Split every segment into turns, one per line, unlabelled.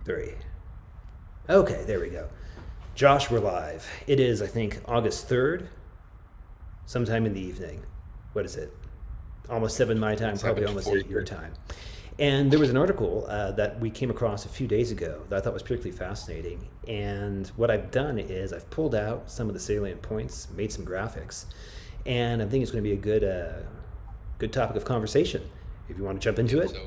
Three. Okay, there we go. Josh, we're live. It is, I think, August 3rd, sometime in the evening. What is it? Almost 7 my time, probably almost 8 your time. And there was an article that we came across a few days ago that I thought was particularly fascinating. And what I've done is I've pulled out some of the salient points, made some graphics, and I think it's going to be a good topic of conversation. If you want to jump into it.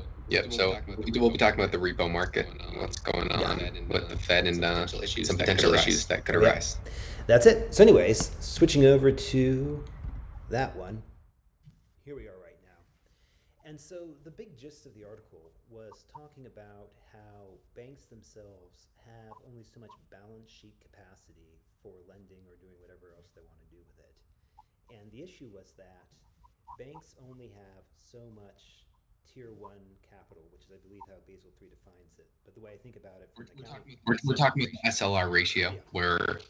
So we'll be talking about the repo market, what's going on with the Fed, and some potential issues that could arise.
That's it. So anyways, switching over to that one. Here we are right now. And so the big gist of the article was talking about how banks themselves have only so much balance sheet capacity for lending or doing whatever else they want to do with it. And the issue was that banks only have so much tier one capital, which is, I believe, how Basel III defines it. But the way I think about it,
we're talking about the SLR ratio, where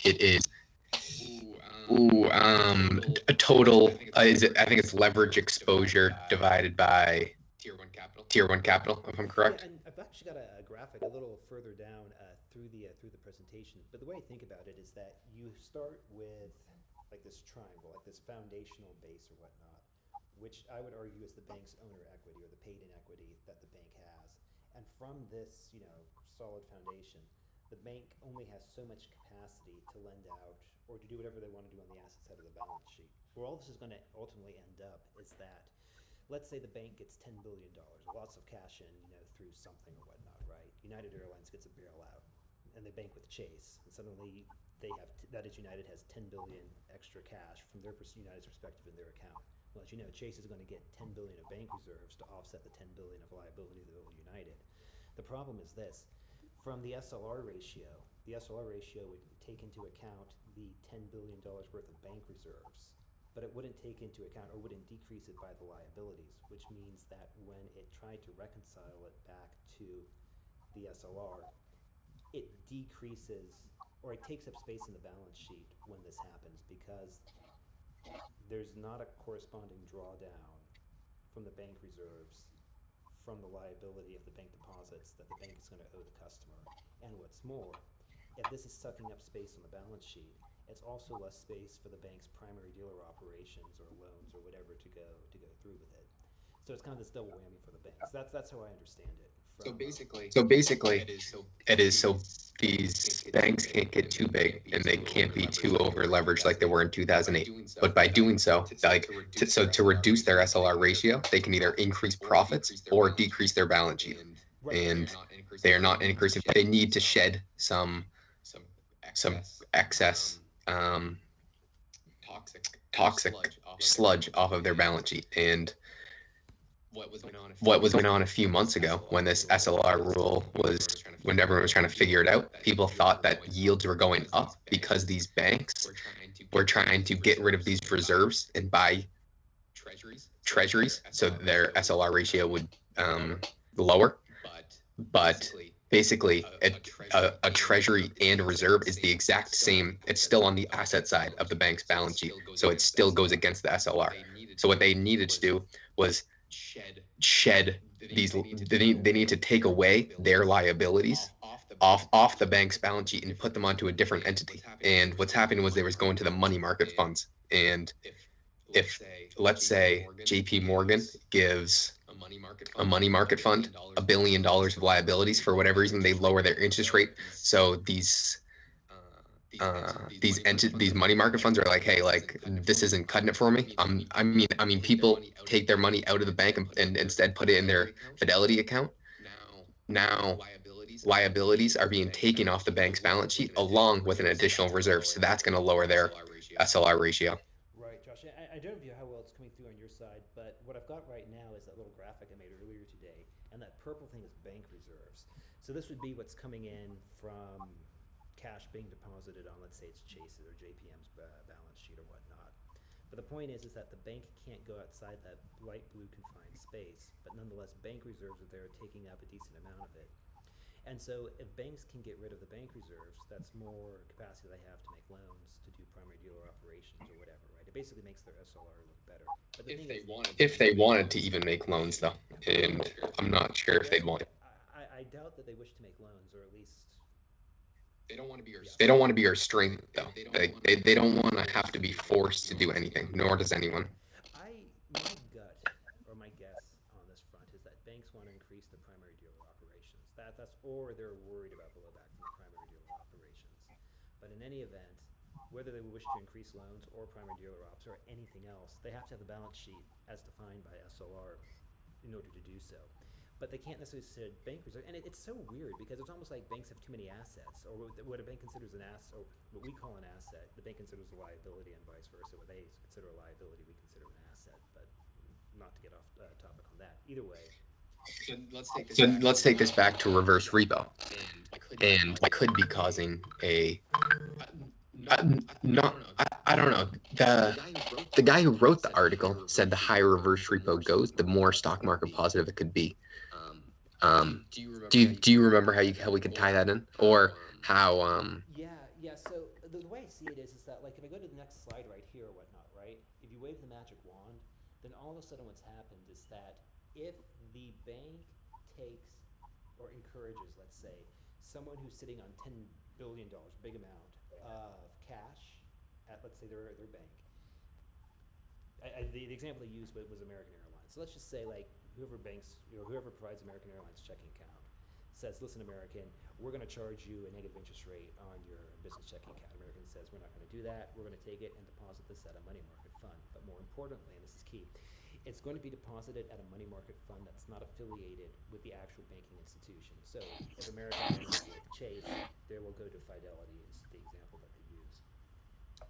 it is a total. I think it's leverage exposure divided by tier one capital, if I'm correct.
Yeah, and I've actually got a graphic a little further down through the presentation. But the way I think about it is that you start with like this triangle, like this foundational base or whatnot, which I would argue is the bank's owner equity or the paid-in equity that the bank has. And from this, solid foundation, the bank only has so much capacity to lend out or to do whatever they want to do on the asset side of the balance sheet. Where all this is going to ultimately end up is that, let's say the bank gets $10 billion, lots of cash in, through something or whatnot, right? United Airlines gets a bailout, and they bank with Chase, and suddenly they have that is United has 10 billion extra cash from United's perspective in their account. Well, as you know, Chase is going to get 10 billion of bank reserves to offset the 10 billion of liability that will United. The problem is this: from the SLR ratio would take into account the $10 billion worth of bank reserves, but it wouldn't take into account or wouldn't decrease it by the liabilities, which means that when it tried to reconcile it back to the SLR, it decreases or it takes up space in the balance sheet when this happens because there's not a corresponding drawdown from the bank reserves from the liability of the bank deposits that the bank is going to owe the customer. And what's more, if this is sucking up space on the balance sheet, it's also less space for the bank's primary dealer operations or loans or whatever to go through with it. So it's kind of this double whammy for the banks. That's how I understand it.
So basically, it is so these banks can't get too big and they can't be too over leveraged like they were in 2008. But by doing so, to reduce their SLR ratio, they can either increase profits or decrease their balance sheet. And they are not increasing. They need to shed some excess toxic sludge off of their balance sheet. And what was going on a few months ago when this SLR rule when everyone was trying to figure it out, people thought that yields were going up because these banks were trying to get rid of these reserves and buy treasuries, so their SLR ratio would lower. But basically, a treasury and a reserve is the exact same. It's still on the asset side of the bank's balance sheet, so it still goes against the SLR. So what they needed to do was shed these. They need to take away their liabilities off the bank's balance sheet and put them onto a different entity. And what's happening was they was going to the money market funds. And if, let's say, JP Morgan gives a money market fund $1 billion of liabilities, for whatever reason they lower their interest rate, so these money market funds are like, hey, like, this isn't cutting it for me. I mean people take their money out of the bank and instead put it in their Fidelity account. Now liabilities are being taken off the bank's balance sheet along with an additional reserve, so that's going to lower their SLR ratio.
Right, Josh. I don't know how well it's coming through on your side, but what I've got right now is that little graphic I made earlier today, and that purple thing is bank reserves. So this would be what's coming in from cash being deposited on, let's say it's Chase's or JPM's balance sheet or whatnot. But the point is that the bank can't go outside that light blue confined space, but nonetheless bank reserves are there taking up a decent amount of it. And so if banks can get rid of the bank reserves, that's more capacity they have to make loans, to do primary dealer operations or whatever, right? It basically makes their SLR look better. But
If they wanted to even make loans, though, and I'm not sure if they'd want it.
I doubt that they wish to make loans, or at least, yeah.
They don't want to be our strength though. They don't want to have to be forced to do anything, nor does anyone.
My gut or my guess on this front is that banks want to increase the primary dealer operations. Or they're worried about blowback from the primary dealer operations. But in any event, whether they wish to increase loans or primary dealer ops or anything else, they have to have the balance sheet as defined by SLR in order to do so. But they can't necessarily say bank reserve, and it's so weird because it's almost like banks have too many assets, or what a bank considers an asset, or what we call an asset, the bank considers a liability, and vice versa. What they consider a liability, we consider an asset. But not to get off topic on that. Either way,
So let's take this back to reverse repo, and I could be causing a not I don't know. The guy who wrote the article said the higher reverse repo goes, the more stock market positive it could be. Do you remember how we could tie that in, or how
yeah. So the way I see it is that like if I go to the next slide right here or whatnot, right? If you wave the magic wand, then all of a sudden what's happened is that if the bank takes or encourages, let's say, someone who's sitting on $10 billion, big amount of cash at, let's say, their bank. The example they used was American Airlines. So let's just say like whoever provides American Airlines checking account says, listen, American, we're going to charge you a negative interest rate on your business checking account. American says, we're not going to do that. We're going to take it and deposit this at a money market fund. But more importantly, and this is key, it's going to be deposited at a money market fund that's not affiliated with the actual banking institution. So if American is with Chase, they will go to Fidelity is the example that they use.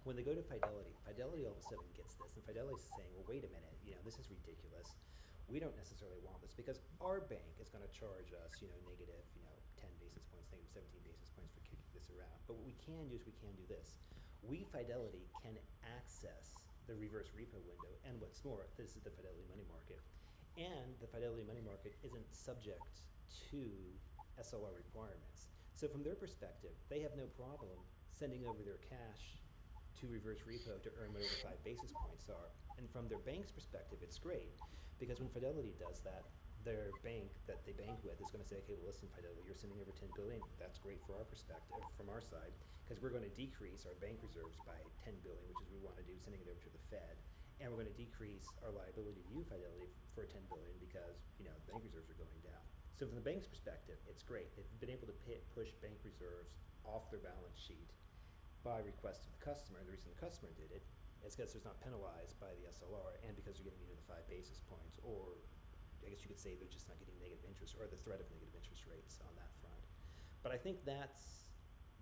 When they go to Fidelity all of a sudden gets this, and Fidelity's saying, well, wait a minute, this is ridiculous. We don't necessarily want this because our bank is going to charge us, negative, 10 basis points, negative 17 basis points for kicking this around. But what we can do is we can do this. We, Fidelity, can access the reverse repo window, and what's more, this is the Fidelity money market. And the Fidelity money market isn't subject to SLR requirements. So from their perspective, they have no problem sending over their cash to reverse repo to earn whatever 5 basis points are. And from their bank's perspective, it's great. Because when Fidelity does that, their bank that they bank with is going to say, okay, well, listen, Fidelity, you're sending over 10 billion. That's great for our perspective, from our side, because we're going to decrease our bank reserves by 10 billion, which is what we want to do, sending it over to the Fed. And we're going to decrease our liability to you, Fidelity, for 10 billion because, bank reserves are going down. So from the bank's perspective, it's great. They've been able to push bank reserves off their balance sheet by request of the customer. The reason the customer did it is because it's not penalized by the SLR and because they're getting the 5 basis points, or I guess you could say they're just not getting negative interest or the threat of negative interest rates on that front. But I think that's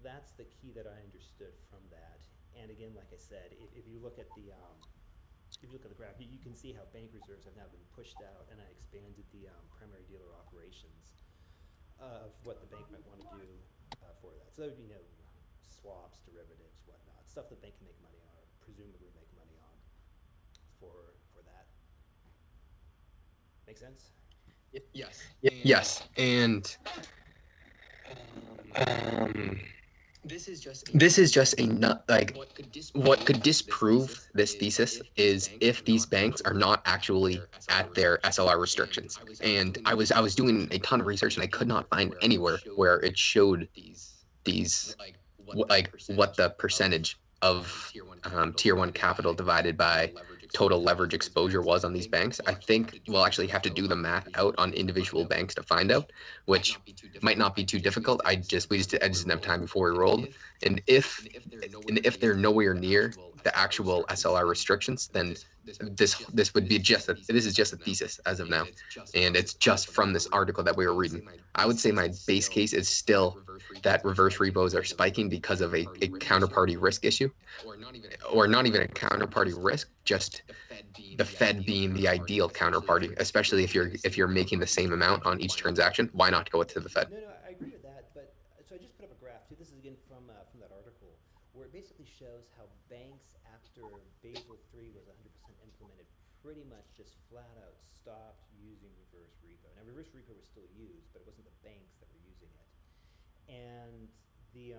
the key that I understood from that. And again, like I said, if you look at the graph, you can see how bank reserves have now been pushed out, and I expanded the primary dealer operations of what the bank might want to do for that. So that would be swaps, derivatives, whatnot, stuff the bank can make money on, or presumably make money on for that. Make sense?
yes, and this is just like what could disprove this thesis is if these banks are not actually at their SLR restrictions. And I was doing a ton of research and I could not find anywhere where it showed these like what the percentage of tier one capital divided by total leverage exposure was on these banks. I think we'll actually have to do the math out on individual banks to find out, which might not be too difficult. I just didn't have time before we rolled. And if they're nowhere near the actual SLR restrictions, then this would be this is just a thesis as of now, and it's just from this article that we were reading. I would say my base case is still that reverse repos are spiking because of a counterparty risk issue, or not even a counterparty risk, just the Fed being the ideal counterparty, especially if you're making the same amount on each transaction. Why not go to the Fed?
No, I agree with that. But so I just put up a graph too. This is again from that article where it basically shows how banks, after Basel III was 100% implemented, pretty much just flat out stopped using reverse repo. Now, reverse repo was still used, but it wasn't the banks that were using it. And the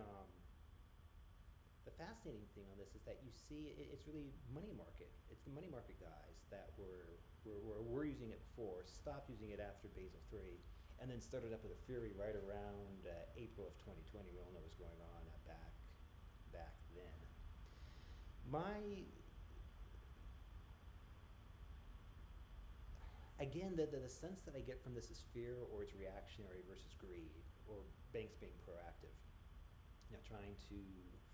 fascinating thing on this is that you see it's really money market. It's the money market guys that were using it before, stopped using it after Basel III, and then started up with a fury right around April of 2020. We all know what's going on back then. Again, the sense that I get from this is fear, or it's reactionary versus greed, or banks being proactive, trying to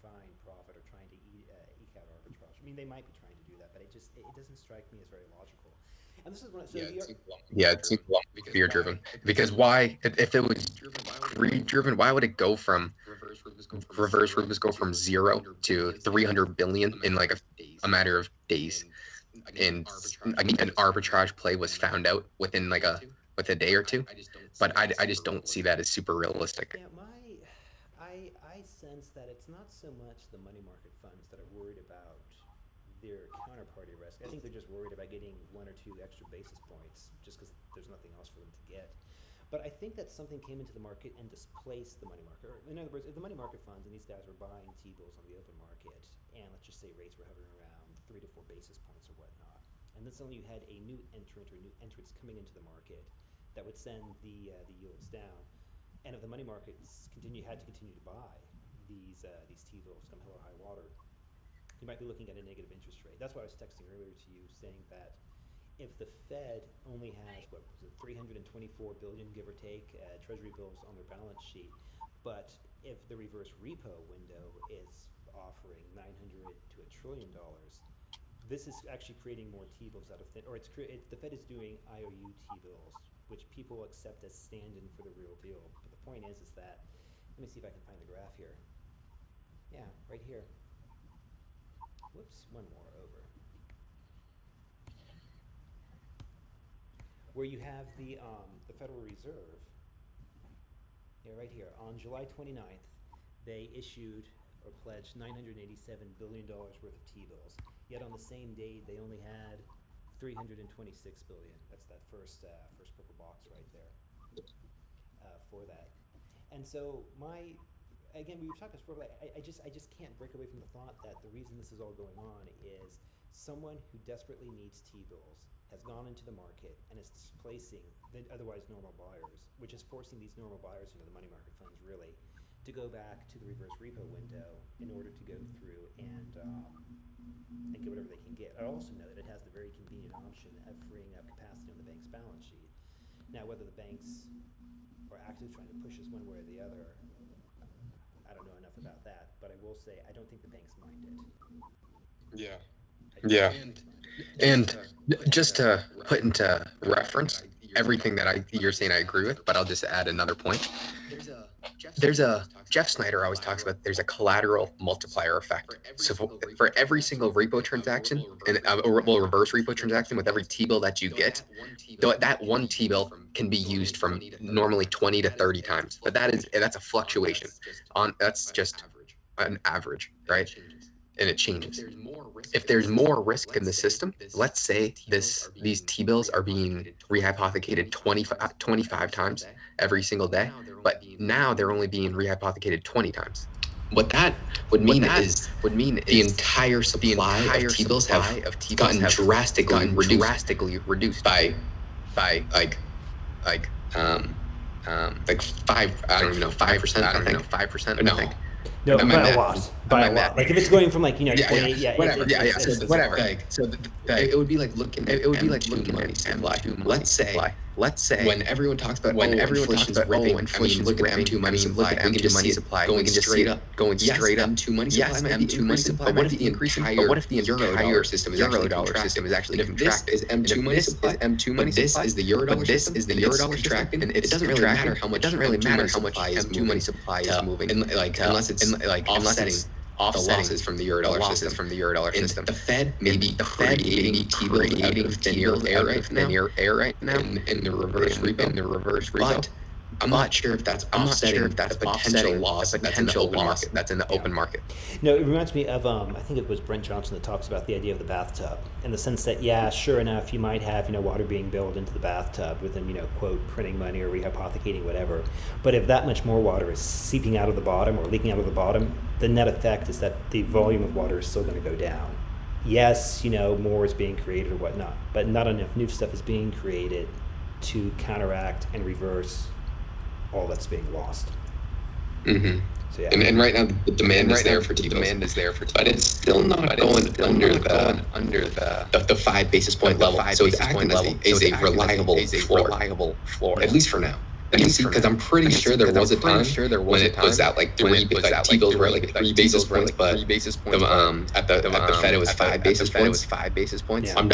find profit or trying to eke out arbitrage. I mean, they might be trying to do that, but it doesn't strike me as very logical. And this is one. So
it seems fear driven. Because why, if it was greed driven, why would it go from reverse repos go from 0 to 300 billion in like a matter of days? And an arbitrage play was found out within with a day or two, but I just don't see that as super realistic.
Yeah, I sense that it's not so much the money market funds that are worried about their counterparty risk. I think they're just worried about getting 1 or 2 extra basis points just because there's nothing else for them to get. But I think that something came into the market and displaced the money market. Or in other words, if the money market funds and these guys were buying T-bills on the open market, and let's just say rates were hovering around 3 to 4 basis points or whatnot, and then suddenly you had a new entrant or new entrants coming into the market that would send the yields down. And if the money markets had to continue to buy these T-bills come hell or high water, you might be looking at a negative interest rate. That's why I was texting earlier to you saying that if the Fed only has, 324 billion, give or take, treasury bills on their balance sheet, but if the reverse repo window is offering $900 to $1 trillion, this is actually creating more T-bills out of thin, or the Fed is doing IOU T-bills, which people accept as stand-in for the real deal. But the point is that, let me see if I can find the graph here. Yeah, right here. Whoops, one more over. Where you have the Federal Reserve, right here, on July 29th, they issued or pledged $987 billion worth of T-bills. Yet on the same day, they only had $326 billion. That's that first purple box right there for that. And so again, we've talked about this before, but I just can't break away from the thought that the reason this is all going on is someone who desperately needs T-bills has gone into the market and is displacing the otherwise normal buyers, which is forcing these normal buyers, the money market funds really, to go back to the reverse repo window in order to go through and get whatever they can get. I also know that it has the very convenient option of freeing up capacity on the bank's balance sheet. Now, whether the banks are actively trying to push us one way or the other, I don't know enough about that, but I will say I don't think the banks mind it.
Yeah. And just to put into reference everything that you're saying, I agree with, but I'll just add another point. Jeff Snyder always talks about there's a collateral multiplier effect. So for every single repo transaction, and reverse repo transaction, with every T-bill that you get, that one T-bill can be used from normally 20 to 30 times. But that's a fluctuation. That's just an average, right? And it changes. If there's more risk in the system, let's say these T-bills are being rehypothecated 25 times every single day, but now they're only being rehypothecated 20 times. What that would mean is the entire supply of T-bills have gotten drastically reduced by like 5%. I don't even know, 5%. I don't know, 5%. No.
No, by a lot. Like if it's going from 28,
whatever. So whatever. It would be like looking at money supply. Let's say when everyone talks about inflation's ripping M2 money supply, we can just see it going straight up. M2 money supply. M2 money supply. But what if the euro system is actually contracting? This is M2 money supply. This is the euro dollar system. This is the euro dollar contracting. It doesn't really matter how much M2 money supply is moving, unless it's offsetting the losses from the euro dollar system. The Fed may be creating T-bills out of thin air right now in the reverse repo. But I'm not sure if that's offsetting the potential loss that's in the open market.
No, it reminds me of I think it was Brent Johnson that talks about the idea of the bathtub, in the sense that sure enough, you might have water being billed into the bathtub with them quote printing money or rehypothecating whatever. But if that much more water is seeping out of the bottom or leaking out of the bottom, the net effect is that the volume of water is still going to go down. Yes, more is being created or whatnot, but not enough new stuff is being created to counteract and reverse all that's being lost.
Mm-hmm.
So yeah.
And right now the demand is there for Tbills, but it's still not going under the 5 basis point level. So it's acting as a reliable floor, at least for now. Because I'm pretty sure there was a time when it was at like T-bills were at like 3 basis points, but at the Fed it was 5 basis points.
Yeah.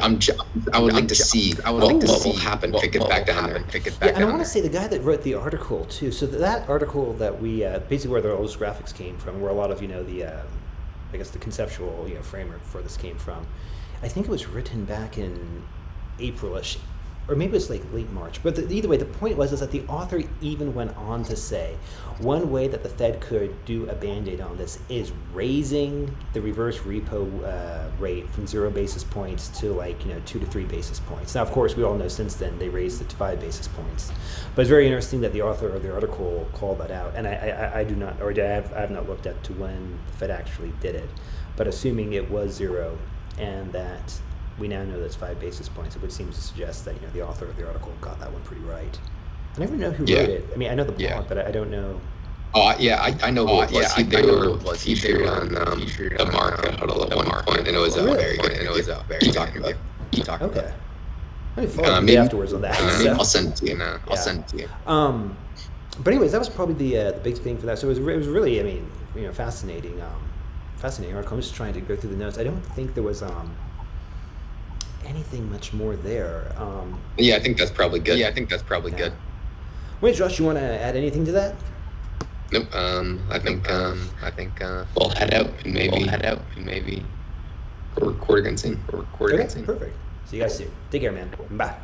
I would like to see what will happen if it gets back down there.
Yeah, and I want to say the guy that wrote the article too. So that article that we basically where all those graphics came from, where a lot of the I guess the conceptual framework for this came from. I think it was written back in Aprilish, or maybe it's like late March. But either way, the point was is that the author even went on to say one way that the Fed could do a band-aid on this is raising the reverse repo rate from 0 basis points to 2 to 3 basis points. Now, of course, we all know since then they raised it to 5 basis points. But it's very interesting that the author of the article called that out. And I do not, or I have not looked at to when the Fed actually did it. But assuming it was 0 and that we now know that's 5 basis points, it would seem to suggest that the author of the article got that one pretty right. I never know who wrote it. I mean, I know the blog, but I don't know.
Oh yeah, I know who it was. He figured on the market huddle at one point, and it was very good. And it was very keep talking about.
Okay. Let me follow you afterwards on that. So.
I'll send it to you now. I'll send it to you.
But anyways, that was probably the big thing for that. So it was really, I mean, fascinating, fascinating article. I'm just trying to go through the notes. I don't think there was anything much more there.
Yeah, I think that's probably good.
Wait, Josh, you want to add anything to that?
Nope. I think we'll head out and maybe record again soon.
Okay, perfect. See you guys soon. Take care, man. Bye.